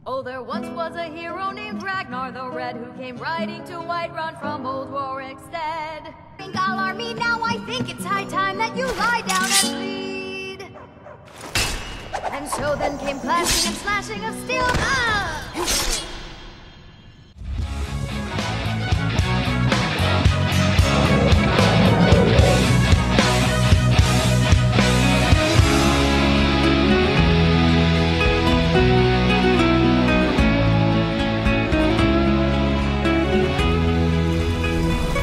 Oh, there once was a hero named Ragnar the Red who came riding to Whiterun from old Warwickstead. All army, now I think it's high time that you lie down and bleed. And so then came clashing and slashing of steel.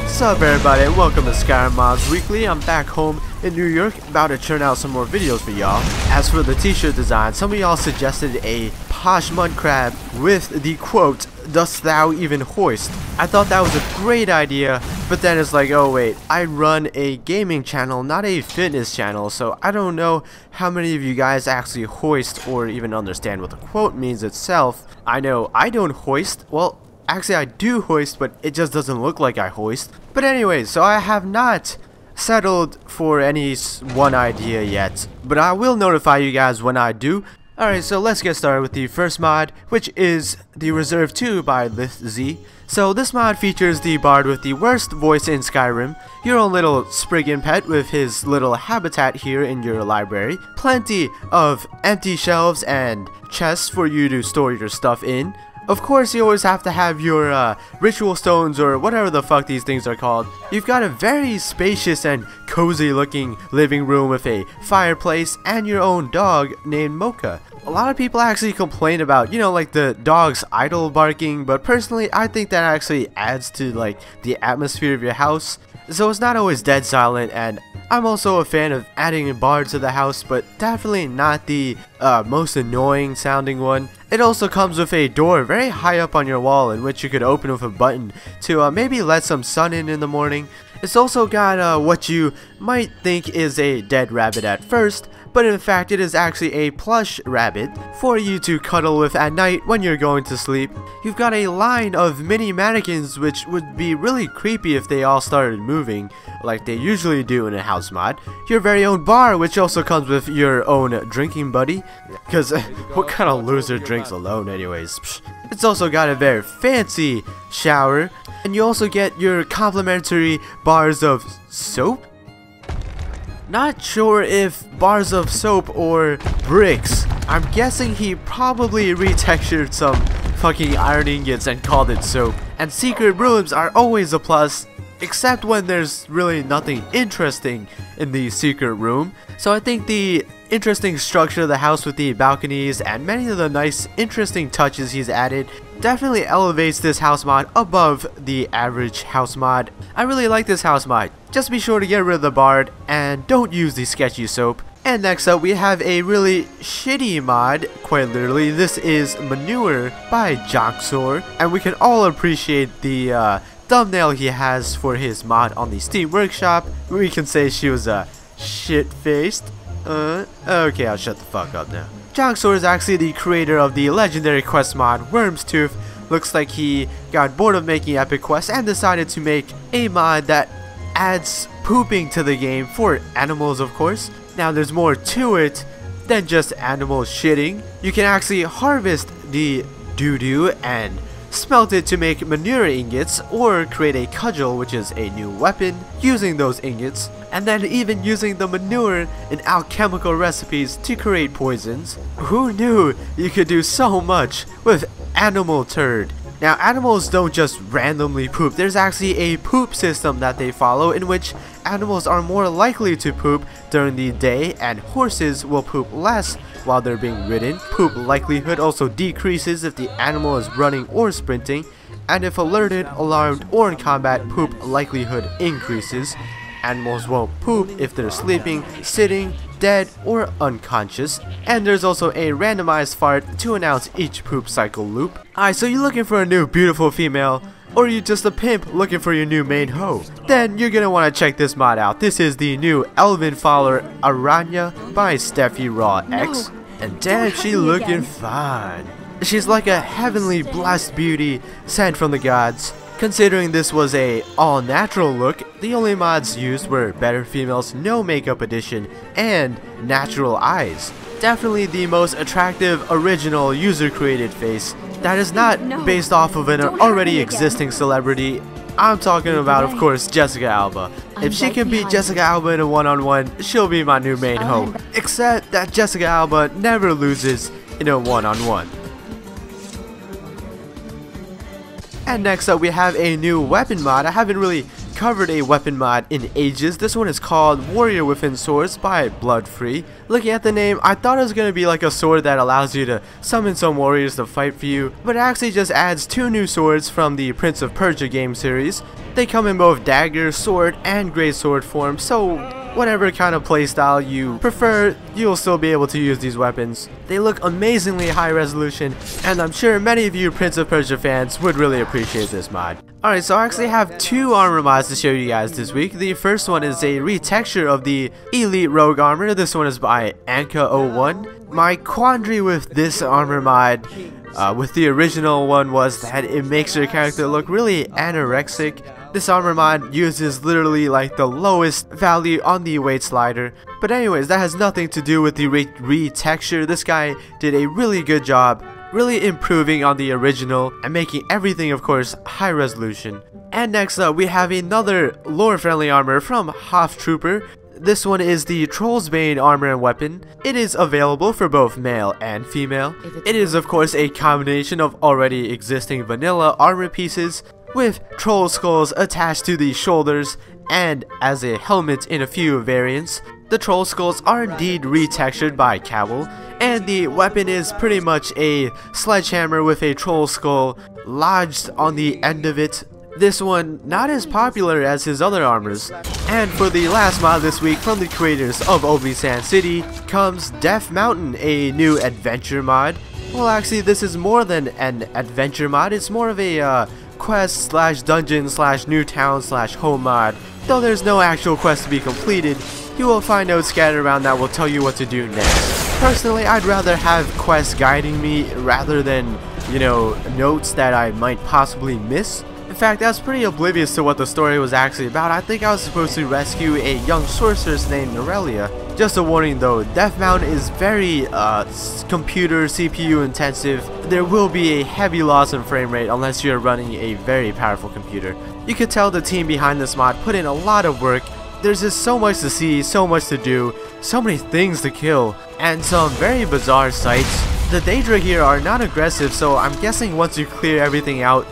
What's up everybody, and welcome to Skyrim Mods Weekly. I'm back home in New York, about to churn out some more videos for y'all. As for the t-shirt design, some of y'all suggested a posh mud crab with the quote, "Dost thou even hoist?" I thought that was a great idea, but then it's like, oh wait, I run a gaming channel, not a fitness channel, so I don't know how many of you guys actually hoist or even understand what the quote means itself. I know I don't hoist. Well, actually I do hoist, but it just doesn't look like I hoist. But anyways, so I have not settled for any one idea yet, but I will notify you guys when I do. Alright, so let's get started with the first mod, which is the Reserve 2 by LithZ. So this mod features the bard with the worst voice in Skyrim, your own little Spriggan pet with his little habitat here in your library, plenty of empty shelves and chests for you to store your stuff in. Of course, you always have to have your ritual stones or whatever the fuck these things are called. You've got a very spacious and cozy looking living room with a fireplace and your own dog named Mocha. A lot of people actually complain about, you know, like the dog's idle barking, but personally I think that actually adds to like the atmosphere of your house. So it's not always dead silent, and I'm also a fan of adding a bard to the house, but definitely not the most annoying sounding one. It also comes with a door very high up on your wall in which you could open with a button to maybe let some sun in the morning. It's also got what you might think is a dead rabbit at first, but in fact it is actually a plush rabbit for you to cuddle with at night when you're going to sleep. You've got a line of mini mannequins, which would be really creepy if they all started moving like they usually do in a house mod. Your very own bar, which also comes with your own drinking buddy, because what kind of loser drinks alone anyways? Psh. It's also got a very fancy shower, and you also get your complimentary bars of soap. Not sure if bars of soap or bricks. I'm guessing he probably retextured some fucking iron ingots and called it soap. And secret rooms are always a plus, except when there's really nothing interesting in the secret room. So I think the interesting structure of the house with the balconies and many of the nice interesting touches he's added definitely elevates this house mod above the average house mod. I really like this house mod. Just be sure to get rid of the bard and don't use the sketchy soap. And next up we have a really shitty mod, quite literally. This is Manure by Joxor, and we can all appreciate the thumbnail he has for his mod on the Steam Workshop. We can say she was shit-faced. Okay, I'll shut the fuck up now. Joxor is actually the creator of the legendary quest mod Worm's Tooth. Looks like he got bored of making epic quests and decided to make a mod that adds pooping to the game for animals, of course. Now there's more to it than just animals shitting. You can actually harvest the doo-doo and smelt it to make manure ingots, or create a cudgel, which is a new weapon, using those ingots, and then even using the manure in alchemical recipes to create poisons. Who knew you could do so much with animal turd? Now animals don't just randomly poop. There's actually a poop system that they follow, in which animals are more likely to poop during the day and horses will poop less while they're being ridden. Poop likelihood also decreases if the animal is running or sprinting, and if alerted, alarmed, or in combat, poop likelihood increases. Animals won't poop if they're sleeping, sitting, dead, or unconscious. And there's also a randomized fart to announce each poop cycle loop. Alright, so you're looking for a new beautiful female, or you just a pimp looking for your new main hoe, then you're gonna want to check this mod out. This is the new Elven Follower Aranya by Steffi Raw X, and damn, she looking fine. She's like a heavenly blessed beauty sent from the gods. Considering this was a all-natural look, the only mods used were Better Female's No Makeup Edition and Natural Eyes. Definitely the most attractive original user-created face that is not based off of an already existing celebrity. I'm talking about, of course, Jessica Alba. If she can beat Jessica Alba in a one-on-one, she'll be my new main hoe. Except that Jessica Alba never loses in a one-on-one. And next up we have a new weapon mod. I haven't really covered a weapon mod in ages. This one is called Warrior Within Swords by Bloodfree. Looking at the name, I thought it was going to be like a sword that allows you to summon some warriors to fight for you, but it actually just adds 2 new swords from the Prince of Persia game series. They come in both dagger, sword, and great sword form, so whatever kind of playstyle you prefer, you'll still be able to use these weapons. They look amazingly high resolution, and I'm sure many of you Prince of Persia fans would really appreciate this mod. Alright, so I actually have 2 armor mods to show you guys this week. The first one is a retexture of the Elite Rogue armor. This one is by Anka01. My quandary with this armor mod with the original one was that it makes your character look really anorexic. This armor mod uses literally like the lowest value on the weight slider. But anyways, that has nothing to do with the retexture. This guy did a really good job, really improving on the original and making everything, of course, high resolution. And next up, we have another lore-friendly armor from Hoth Trooper. This one is the Troll's Bane armor and weapon. It is available for both male and female. It is, of course, a combination of already existing vanilla armor pieces with troll skulls attached to the shoulders and as a helmet in a few variants. The troll skulls are indeed retextured by Cowell, and the weapon is pretty much a sledgehammer with a troll skull lodged on the end of it. This one not as popular as his other armors. And for the last mod this week from the creators of Obi Sand City comes Death Mountain, a new adventure mod. Well, actually this is more than an adventure mod, it's more of a quest slash dungeon slash new town slash home mod. Though there's no actual quest to be completed, you will find notes scattered around that will tell you what to do next. Personally, I'd rather have quests guiding me rather than, you know, notes that I might possibly miss. In fact, I was pretty oblivious to what the story was actually about. I think I was supposed to rescue a young sorceress named Norelia. Just a warning though, Death Mountain is very computer CPU intensive. There will be a heavy loss in frame rate unless you're running a very powerful computer. You could tell the team behind this mod put in a lot of work. There's just so much to see, so much to do, so many things to kill, and some very bizarre sights. The Daedra here are not aggressive, so I'm guessing once you clear everything out,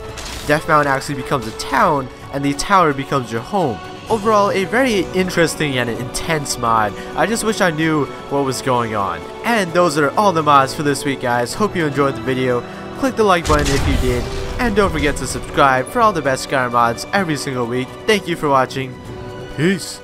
Death Mountain actually becomes a town, and the tower becomes your home. Overall, a very interesting and intense mod. I just wish I knew what was going on. And those are all the mods for this week, guys. Hope you enjoyed the video. Click the like button if you did, and don't forget to subscribe for all the best Skyrim mods every single week. Thank you for watching. Peace.